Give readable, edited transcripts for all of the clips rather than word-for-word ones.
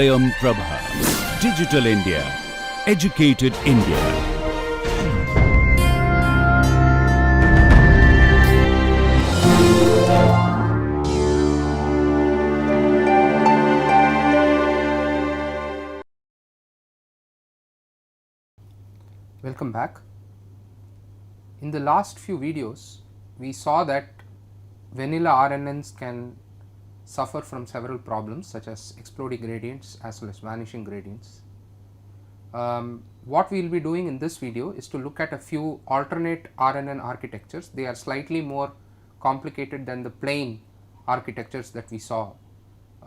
Swayam Prabha. Digital India. Educated India. Welcome back. In the last few videos, we saw that vanilla RNNs can suffer from several problems such as exploding gradients as well as vanishing gradients. What we will be doing in this video is to look at a few alternate RNN architectures. They are slightly more complicated than the plain architectures that we saw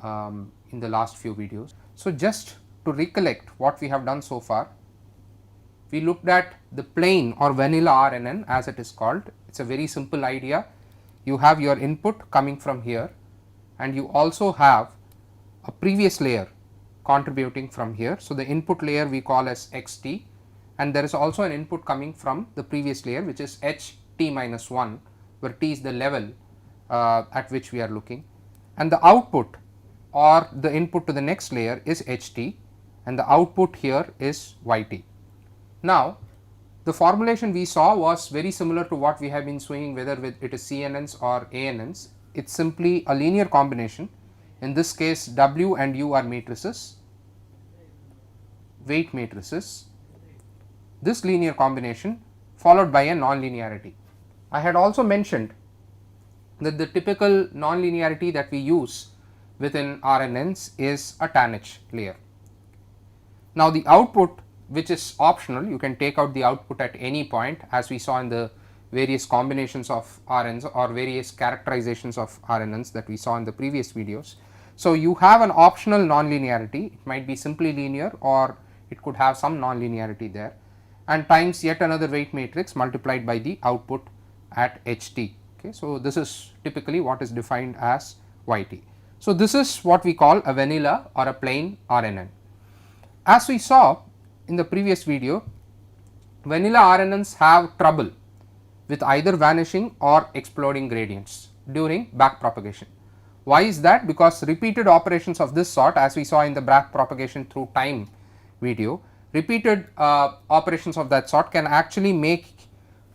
in the last few videos. So, just to recollect what we have done so far, we looked at the plain or vanilla RNN as it is called. It is a very simple idea. You have your input coming from here and you also have a previous layer contributing from here. So, the input layer we call as xt, and there is also an input coming from the previous layer which is ht minus 1, where t is the level at which we are looking, and the output or the input to the next layer is ht and the output here is yt. Now, the formulation we saw was very similar to what we have been seeing, whether it is CNNs or ANNs. It is simply a linear combination. In this case, W and U are matrices, weight matrices. This linear combination followed by a nonlinearity. I had also mentioned that the typical nonlinearity that we use within RNNs is a tanh layer. Now, the output, which is optional, you can take out the output at any point, as we saw in the various combinations of RNNs or various characterizations of RNNs that we saw in the previous videos. So, you have an optional nonlinearity, it might be simply linear or it could have some nonlinearity there, and times yet another weight matrix multiplied by the output at ht. Okay. So, this is typically what is defined as yt. So, this is what we call a vanilla or a plain RNN. As we saw in the previous video, vanilla RNNs have trouble with either vanishing or exploding gradients during back propagation. Why is that? Because repeated operations of this sort, as we saw in the back propagation through time video, repeated operations of that sort can actually make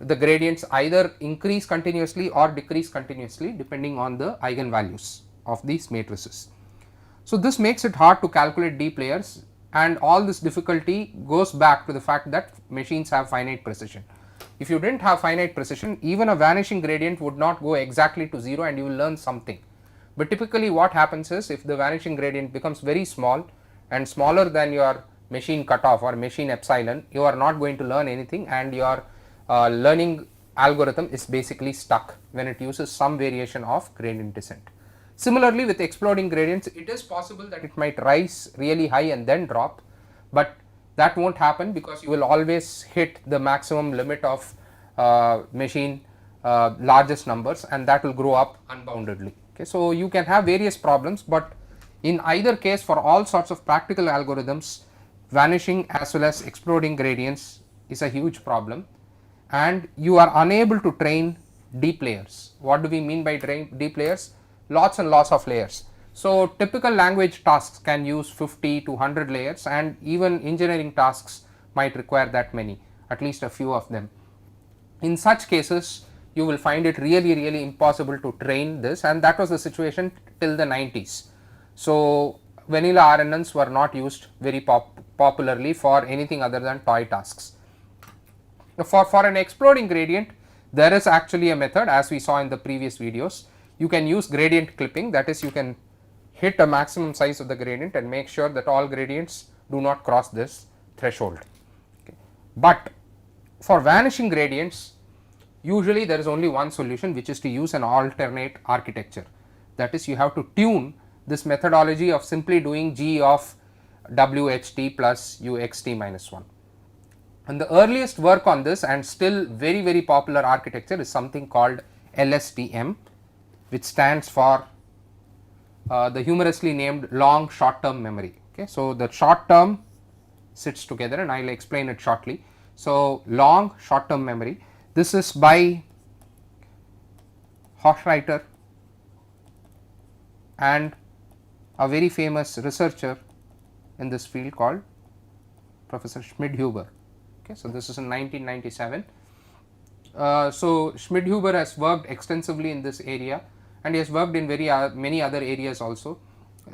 the gradients either increase continuously or decrease continuously depending on the eigenvalues of these matrices. So, this makes it hard to calculate deep layers, and all this difficulty goes back to the fact that machines have finite precision. If you did not have finite precision, even a vanishing gradient would not go exactly to 0 and you will learn something. But typically what happens is, if the vanishing gradient becomes very small and smaller than your machine cutoff or machine epsilon, you are not going to learn anything and your learning algorithm is basically stuck when it uses some variation of gradient descent. Similarly, with exploding gradients, it is possible that it might rise really high and then drop, but that will not happen because you will always hit the maximum limit of machine largest numbers, and that will grow up unboundedly. Okay. So, you can have various problems, but in either case, for all sorts of practical algorithms, vanishing as well as exploding gradients is a huge problem, and you are unable to train deep layers. What do we mean by deep layers? Lots and lots of layers. So, typical language tasks can use 50 to 100 layers, and even engineering tasks might require that many, at least a few of them. In such cases, you will find it really impossible to train this, and that was the situation till the 90s. So, vanilla RNNs were not used very popularly for anything other than toy tasks. For an exploding gradient, there is actually a method, as we saw in the previous videos. You can use gradient clipping, that is, you can hit a maximum size of the gradient and make sure that all gradients do not cross this threshold. Okay. But for vanishing gradients, usually there is only one solution, which is to use an alternate architecture. That is, you have to tune this methodology of simply doing g of wht plus uxt minus 1. And the earliest work on this and still very popular architecture is something called LSTM, which stands for the humorously named long short term memory. Okay. So, the short term sits together and I will explain it shortly. So, long short term memory, this is by Hochreiter and a very famous researcher in this field called Professor Schmidhuber. Okay, so this is in 1997. So Schmidhuber has worked extensively in this area, and he has worked in many other areas also.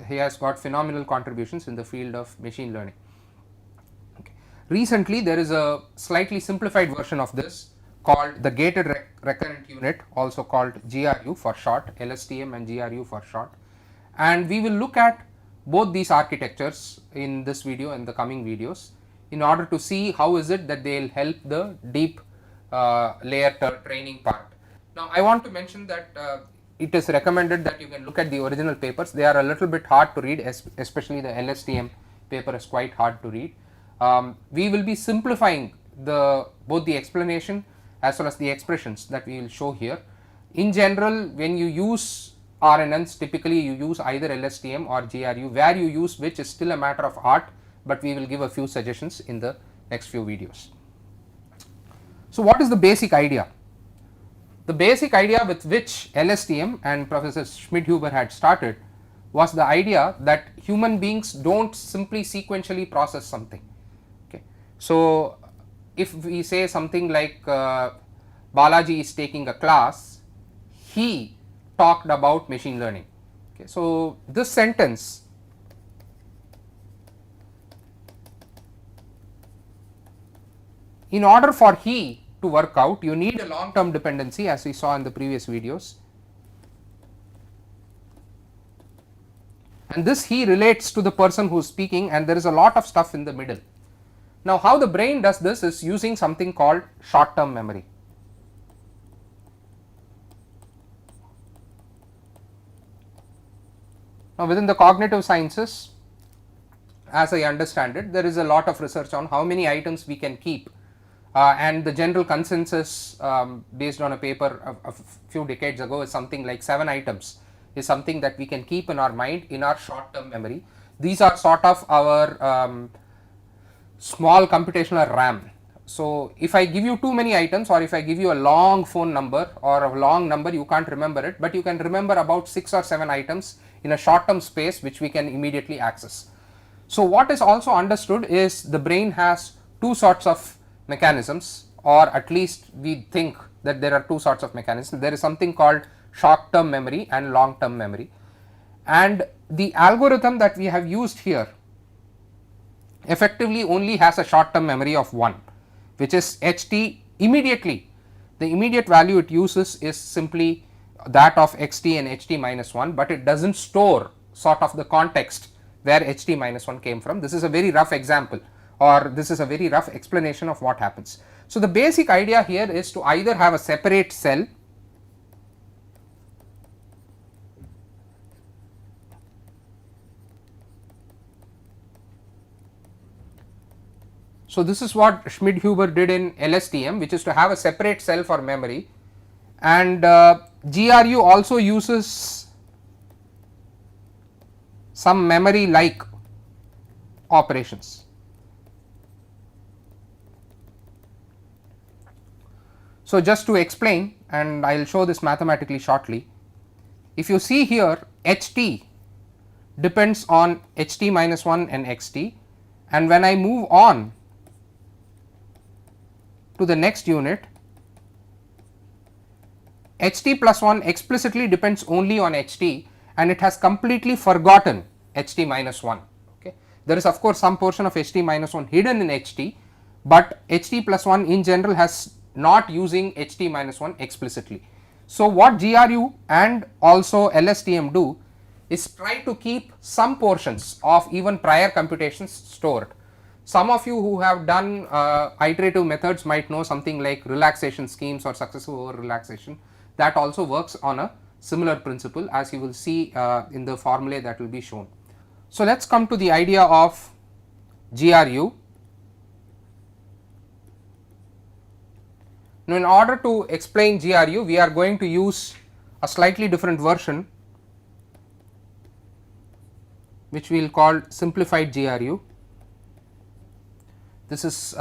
He has got phenomenal contributions in the field of machine learning. Okay. Recently, there is a slightly simplified version of this called the gated recurrent unit, also called GRU for short, LSTM and GRU for short, and we will look at both these architectures in this video and the coming videos in order to see how is it that they will help the deep layer training part. Now, I want to mention that it is recommended that you can look at the original papers. They are a little bit hard to read, especially the LSTM paper is quite hard to read. We will be simplifying both the explanation as well as the expressions that we will show here. In general, when you use RNNs, typically you use either LSTM or GRU. Where you use which is still a matter of art, but we will give a few suggestions in the next few videos. So, what is the basic idea? The basic idea with which LSTM and Professor Schmidhuber had started was the idea that human beings do not simply sequentially process something. Okay. So, if we say something like Balaji is taking a class, he talked about machine learning. Okay. So, this sentence in order for he to work out, you need a long term dependency as we saw in the previous videos, and this he relates to the person who is speaking, and there is a lot of stuff in the middle. Now, how the brain does this is using something called short term memory. Now, within the cognitive sciences, as I understand it, there is a lot of research on how many items we can keep, and the general consensus based on a paper a few decades ago is something like 7 items is something that we can keep in our mind in our short term memory. These are sort of our small computational RAM. So, if I give you too many items, or if I give you a long phone number or a long number, you can't remember it, but you can remember about 6 or 7 items in a short term space which we can immediately access. So, what is also understood is the brain has two sorts of mechanisms, or at least we think that there are two sorts of mechanisms. There is something called short term memory and long term memory, and the algorithm that we have used here effectively only has a short term memory of 1, which is ht immediately. The immediate value it uses is simply that of xt and ht minus 1, but it does not store sort of the context where ht minus 1 came from. This is a very rough example, or this is a very rough explanation of what happens. So, the basic idea here is to either have a separate cell So, this is what Schmidhuber did in LSTM, which is to have a separate cell for memory, and GRU also uses some memory like operations. So, just to explain, and I will show this mathematically shortly, if you see here ht depends on ht minus 1 and xt, and when I move on to the next unit, ht plus 1 explicitly depends only on ht, and it has completely forgotten ht minus 1. Okay. There is of course some portion of ht minus 1 hidden in ht, but ht plus 1 in general has not using ht minus 1 explicitly. So, what GRU and also LSTM do is try to keep some portions of even prior computations stored. Some of you who have done iterative methods might know something like relaxation schemes or successive over relaxation. That also works on a similar principle, as you will see in the formulae that will be shown. So, let us come to the idea of GRU. Now, in order to explain GRU, we are going to use a slightly different version, which we will call simplified GRU. This is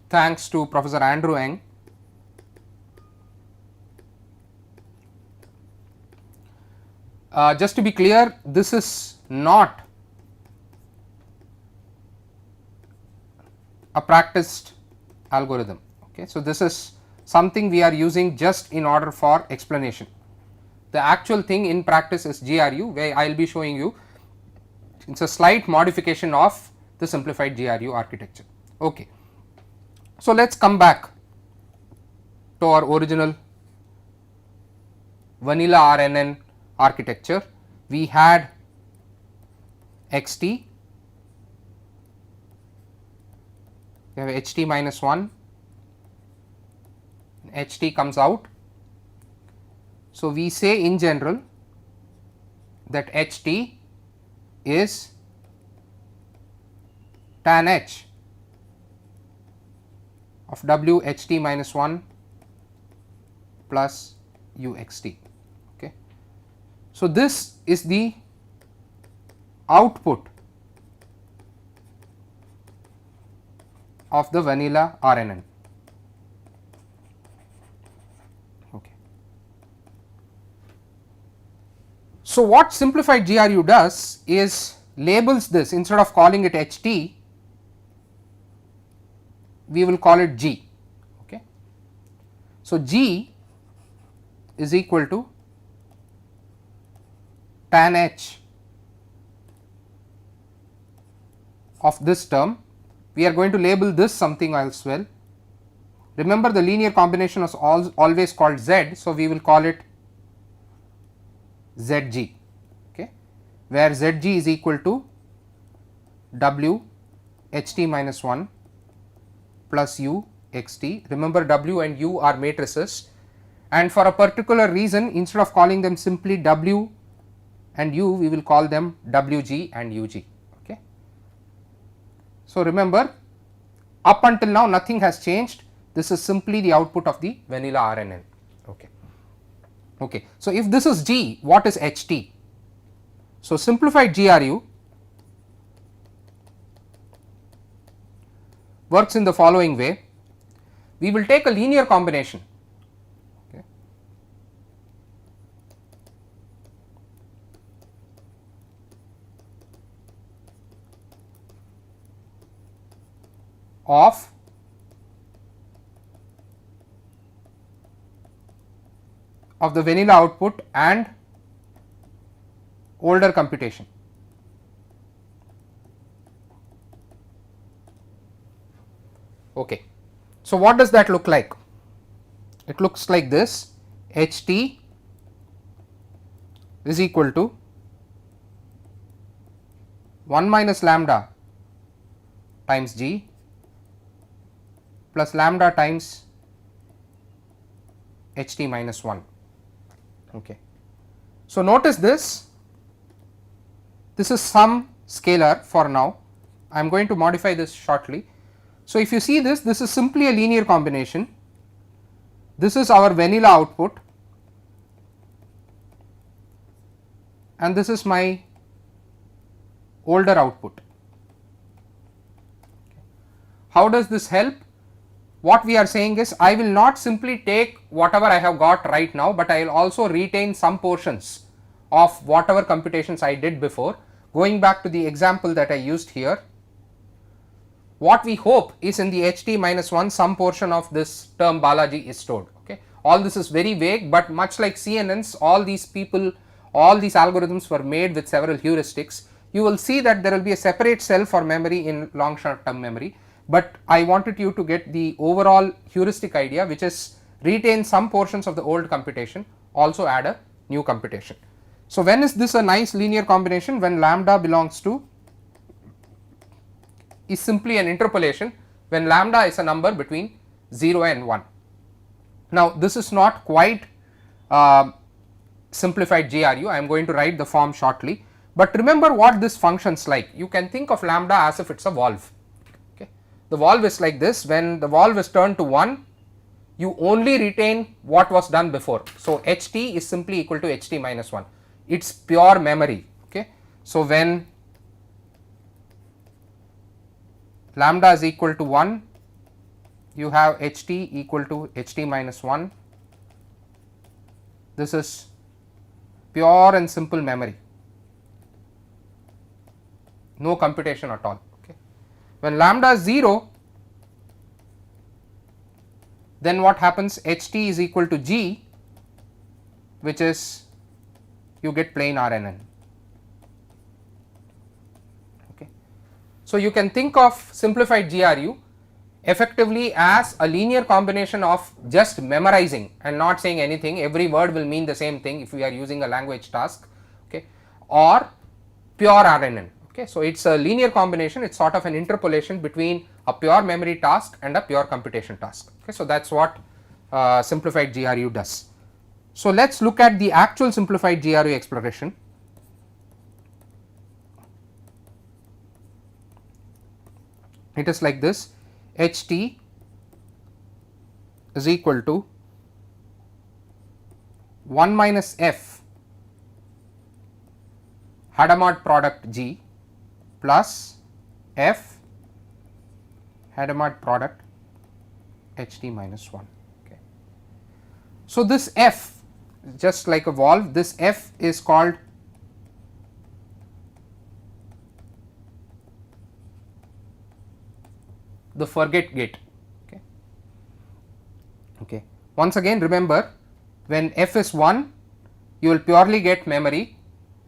thanks to Professor Andrew Ng. Just to be clear, this is not a practiced algorithm. Okay. So, this is something we are using just in order for explanation. The actual thing in practice is GRU, where I will be showing you it is a slight modification of the simplified GRU architecture. Okay. So, let us come back to our original vanilla RNN architecture. We had xt, we have ht minus 1, ht comes out. So, we say in general that ht is tan h of w ht minus 1 plus u xt. Okay. So, this is the output of the vanilla RNN. Okay. So, what simplified GRU does is labels this, instead of calling it HT, we will call it G. Okay. So, G is equal to tan h of this term. We are going to label this something else well. Remember, the linear combination is always called Z. So, we will call it ZG, okay, where ZG is equal to W HT minus 1 plus U XT. Remember, W and U are matrices, and for a particular reason, instead of calling them simply W and U, we will call them WG and UG. Okay. So, remember, up until now nothing has changed. This is simply the output of the vanilla RNN. Okay. Okay. So, if this is G, what is HT? So, simplified GRU works in the following way. We will take a linear combination, okay, of the vanilla output and older computation. Okay. So, what does that look like? It looks like this: HT is equal to 1 minus lambda times G plus lambda times HT minus 1. Okay. So, notice this is some scalar for now. I am going to modify this shortly. So, if you see this is simply a linear combination. This is our vanilla output and this is my older output. How does this help? What we are saying is, I will not simply take whatever I have got right now, but I will also retain some portions of whatever computations I did before. Going back to the example that I used here, what we hope is in the HT minus 1 some portion of this term Balaji is stored. Okay. All this is very vague, but much like CNNs, all these algorithms were made with several heuristics. You will see that there will be a separate cell for memory in long short term memory, but I wanted you to get the overall heuristic idea, which is retain some portions of the old computation, also add a new computation. So, when is this a nice linear combination? When lambda belongs to is simply an interpolation, when lambda is a number between 0 and 1. Now, this is not quite simplified GRU. I am going to write the form shortly, but remember what this functions like. You can think of lambda as if it is a valve. Okay. The valve is like this: when the valve is turned to 1, you only retain what was done before. So, HT is simply equal to HT minus 1, it is pure memory. Okay. So, when lambda is equal to 1, you have HT equal to HT minus 1. This is pure and simple memory, no computation at all. Okay. When lambda is 0, then what happens, HT is equal to G, which is you get plain RNN. Okay. So, you can think of simplified GRU effectively as a linear combination of just memorizing and not saying anything, every word will mean the same thing if we are using a language task, okay, or pure RNN. Okay. So, it is a linear combination, it is sort of an interpolation between a pure memory task and a pure computation task. Okay. So, that is what simplified GRU does. So, let us look at the actual simplified GRU exploration. It is like this, HT is equal to 1 minus F Hadamard product G plus F Hadamard product HT minus 1. Okay. So, this F, just like a valve, this F is called the forget gate. Okay. Okay. Once again remember, when F is 1 you will purely get memory,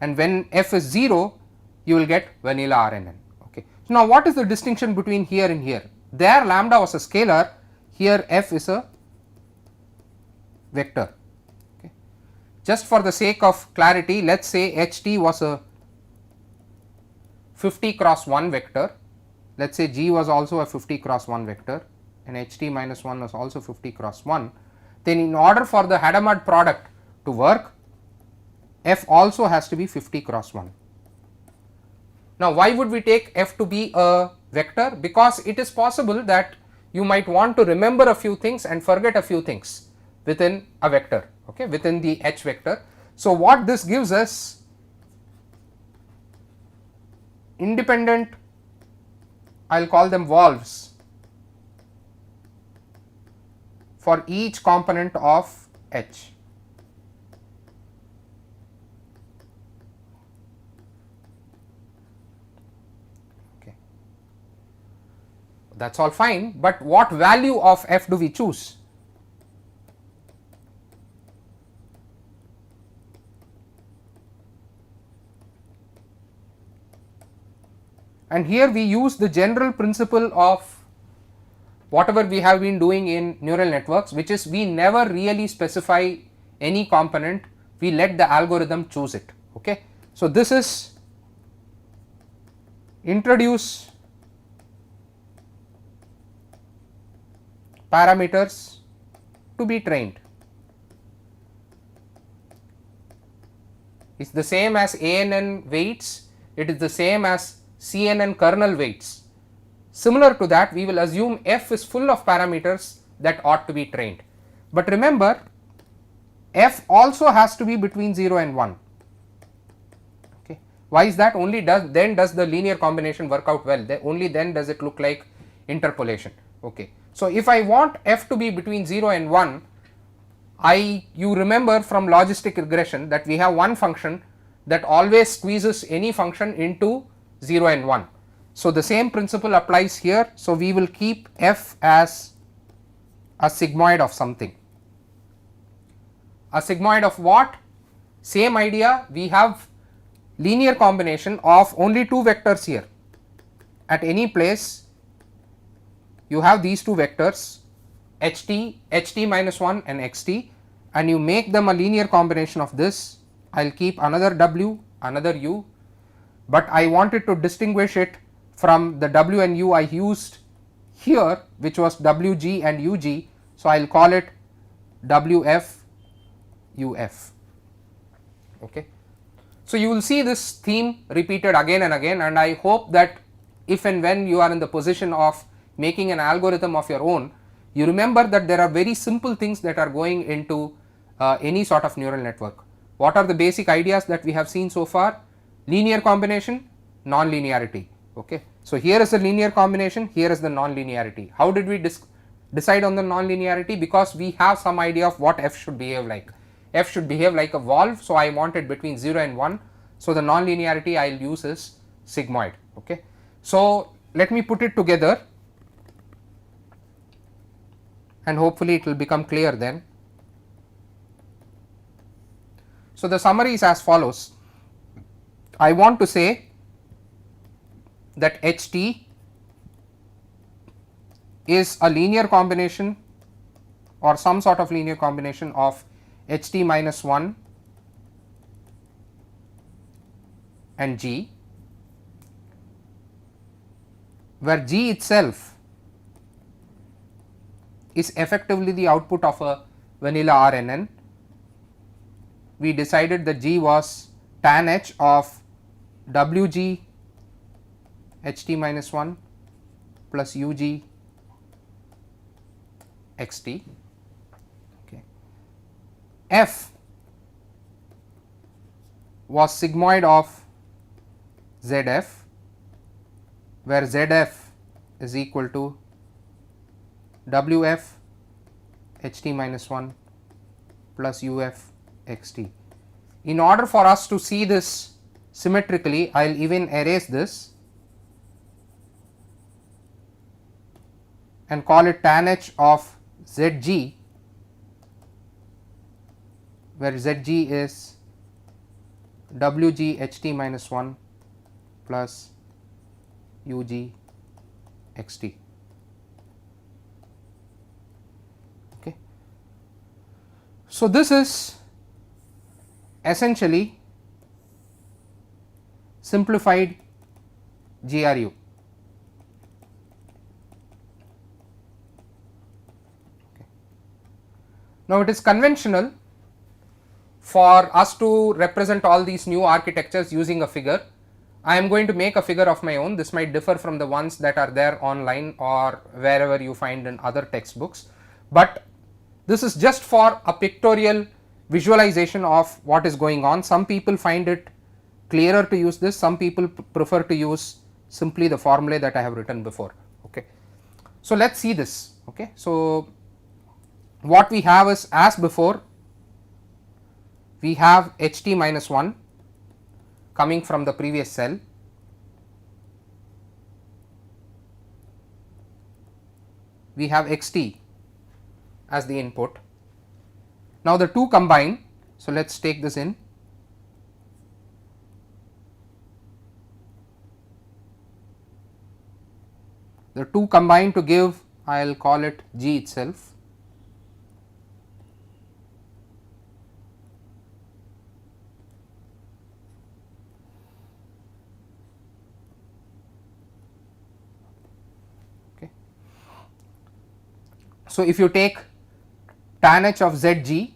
and when F is 0 you will get vanilla RNN. Okay. So, now what is the distinction between here and here? There lambda was a scalar, here F is a vector. Okay. Just for the sake of clarity, let us say HT was a 50 cross 1 vector, let us say G was also a 50 cross 1 vector and HT minus 1 was also 50 cross 1, then in order for the Hadamard product to work, F also has to be 50 cross 1. Now, why would we take F to be a vector? Because it is possible that you might want to remember a few things and forget a few things within a vector, okay, within the H vector. So, what this gives us, independent, I will call them valves for each component of H. Okay. That is all fine, but what value of F do we choose? And here we use the general principle of whatever we have been doing in neural networks, which is we never really specify any component, we let the algorithm choose it. Okay. So, this is introduce parameters to be trained. It is the same as ANN weights, it is the same as CNN kernel weights. Similar to that, we will assume F is full of parameters that ought to be trained. But remember, F also has to be between 0 and 1. Okay. Why is that? Only then does the linear combination work out well, only then does it look like interpolation. Okay. So, if I want F to be between 0 and 1, you remember from logistic regression that we have one function that always squeezes any function into 0 and 1. So, the same principle applies here. So, we will keep F as a sigmoid of something. A sigmoid of what? Same idea, we have linear combination of only two vectors here. At any place you have these two vectors HT minus 1 and XT, and you make them a linear combination of this. I will keep another W, another U, but I wanted to distinguish it from the W and U I used here, which was WG and UG. So, I will call it WF UF. Okay. So, you will see this theme repeated again and again, and I hope that if and when you are in the position of making an algorithm of your own, you remember that there are very simple things that are going into any sort of neural network. What are the basic ideas that we have seen so far? Linear combination, non-linearity. Okay. So, here is the linear combination, here is the non-linearity. How did we decide on the non-linearity? Because we have some idea of what F should behave like. F should behave like a valve. So, I want it between 0 and 1. So, the non-linearity I will use is sigmoid. Okay. So, let me put it together and hopefully it will become clear then. So, the summary is as follows. I want to say that H t is a linear combination or some sort of linear combination of H t minus 1 and G, where G itself is effectively the output of a vanilla RNN. We decided that G was tan H of Wg Ht minus 1 plus Ug Xt. Okay. F was sigmoid of Zf, where Zf is equal to Wf Ht minus 1 plus Uf Xt. In order for us to see this symmetrically, I will even erase this and call it tan H of Zg, where Zg is Wg Ht minus 1 plus Ug Xt. Okay. So, this is essentially simplified GRU. Okay. Now, it is conventional for us to represent all these new architectures using a figure. I am going to make a figure of my own. This might differ from the ones that are there online or wherever you find in other textbooks, but this is just for a pictorial visualization of what is going on. Some people find it clearer to use this, some people prefer to use simply the formulae that I have written before. Okay. So, let us see this. Okay. So, what we have is, as before, we have Ht minus 1 coming from the previous cell, we have Xt as the input. Now, the two combine. So, let us take this in. The two combine to give, I will call it G itself. Okay. So, if you take tan H of Zg,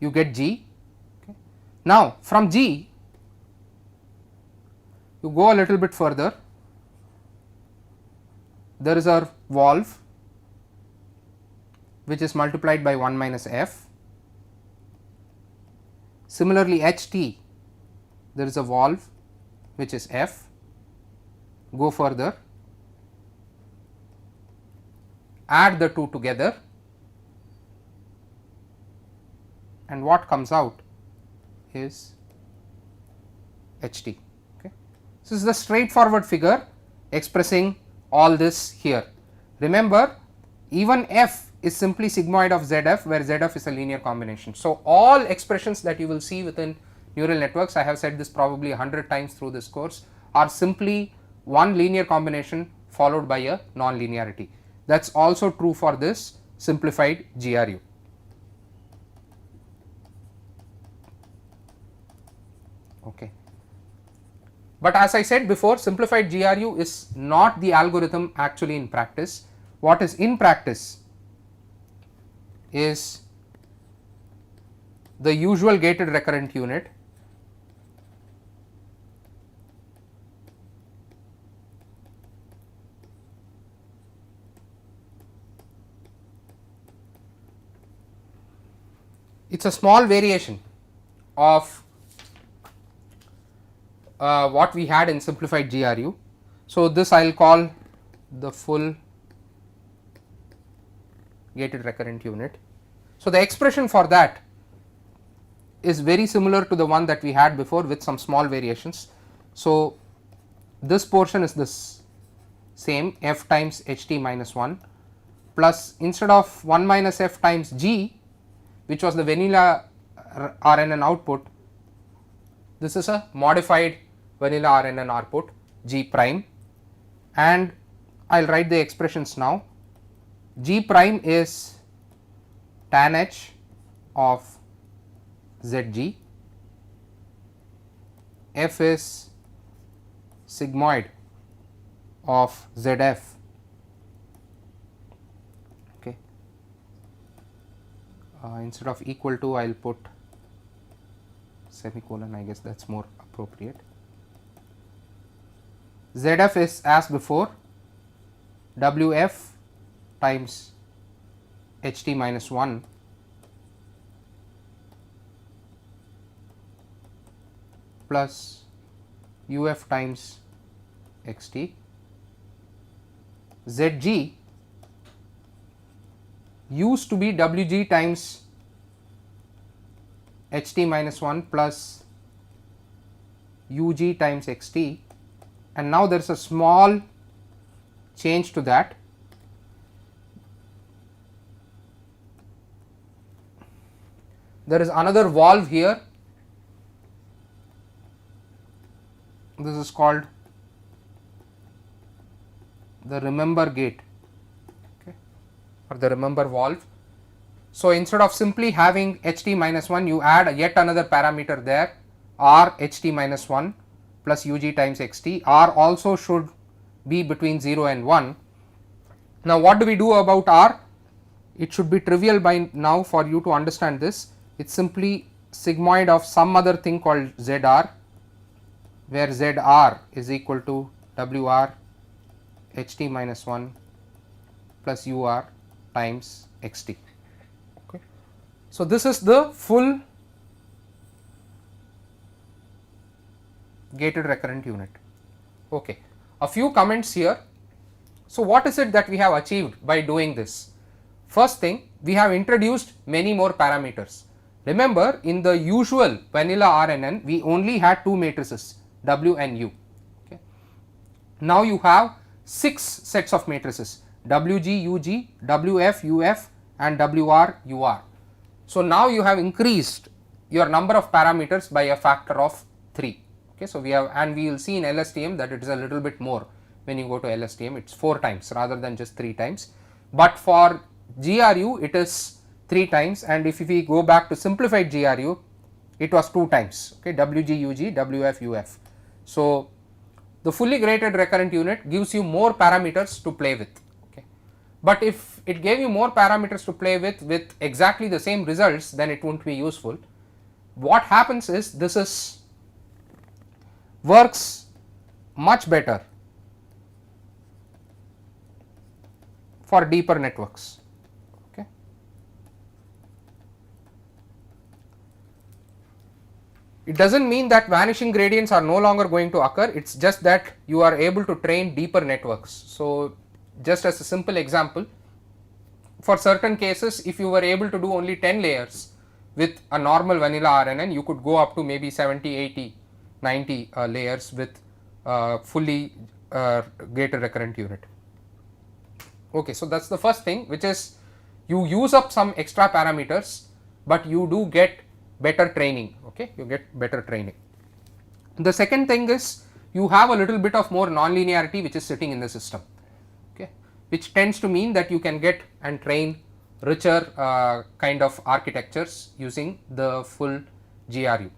you get G. Okay. Now, from G, you go a little bit further, there is a valve which is multiplied by 1 minus f. Similarly, Ht, there is a valve which is f. Go further, add the two together, and what comes out is Ht. Okay. This is the straightforward figure expressing all this here. Remember, even f is simply sigmoid of Zf, where Zf is a linear combination. So, all expressions that you will see within neural networks, I have said this probably 100 times through this course, are simply one linear combination followed by a non-linearity. That is also true for this simplified GRU. Okay. But as I said before, simplified GRU is not the algorithm actually in practice. What is in practice is the usual gated recurrent unit, it is a small variation of what we had in simplified GRU. So, this I will call the full gated recurrent unit. So, the expression for that is very similar to the one that we had before with some small variations. So, this portion is this same f times Ht minus 1 plus instead of 1 minus f times g, which was the vanilla RNN output, this is a modified vanilla RNN output g prime, and I will write the expressions now. G prime is tan h of zg, f is sigmoid of zf, okay. Instead of equal to, I will put semicolon, I guess that is more appropriate. Zf is as before Wf times Ht minus 1 plus Uf times Xt. Zg used to be Wg times Ht minus 1 plus Ug times Xt, and now there is a small change to that. There is another valve here, this is called the remember gate, okay, or the remember valve. So, instead of simply having Ht minus 1, you add yet another parameter there, R Ht minus 1 plus Ug times Xt. R also should be between 0 and 1. Now, what do we do about R? It should be trivial by now for you to understand this. It is simply sigmoid of some other thing called Zr, where Zr is equal to Wr Ht minus 1 plus Ur times Xt. Okay. So, this is the full gated recurrent unit. Okay. A few comments here. So, what is it that we have achieved by doing this? First thing, we have introduced many more parameters. Remember, in the usual vanilla RNN, we only had two matrices W and U. Okay. Now, you have 6 sets of matrices Wg, Ug, Wf, Uf and Wr, Ur. So, now you have increased your number of parameters by a factor of 3. Okay. So, we have, and we will see in LSTM that it is a little bit more. When you go to LSTM, it is 4 times rather than just 3 times, but for GRU it is 3 times, and if we go back to simplified GRU, it was 2 times, okay, Wg, Ug, Wf, Uf. So, the fully gated recurrent unit gives you more parameters to play with, okay. But if it gave you more parameters to play with exactly the same results, then it won't be useful. What happens is, this is works much better for deeper networks. Okay. It does not mean that vanishing gradients are no longer going to occur, it is just that you are able to train deeper networks. So, just as a simple example, for certain cases, if you were able to do only 10 layers with a normal vanilla RNN, you could go up to maybe 70, 80, 90 layers with fully gated recurrent unit. Okay, so that is the first thing, which is you use up some extra parameters, but you do get better training, okay, you get better training. The second thing is you have a little bit of more non-linearity which is sitting in the system, okay, which tends to mean that you can get and train richer kind of architectures using the full GRU.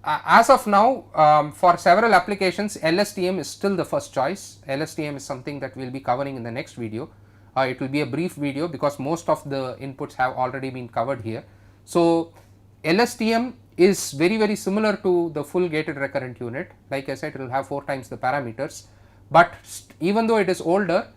As of now, for several applications, LSTM is still the first choice. LSTM is something that we will be covering in the next video. It will be a brief video because most of the inputs have already been covered here. So, LSTM is very similar to the full gated recurrent unit. Like I said, it will have 4 times the parameters, but even though it is older,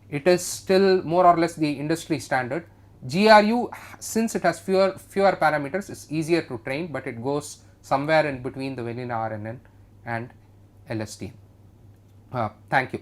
it is still more or less the industry standard. GRU, since it has fewer parameters, is easier to train, but it goes somewhere in between the vanilla RNN and LSTM. Thank you.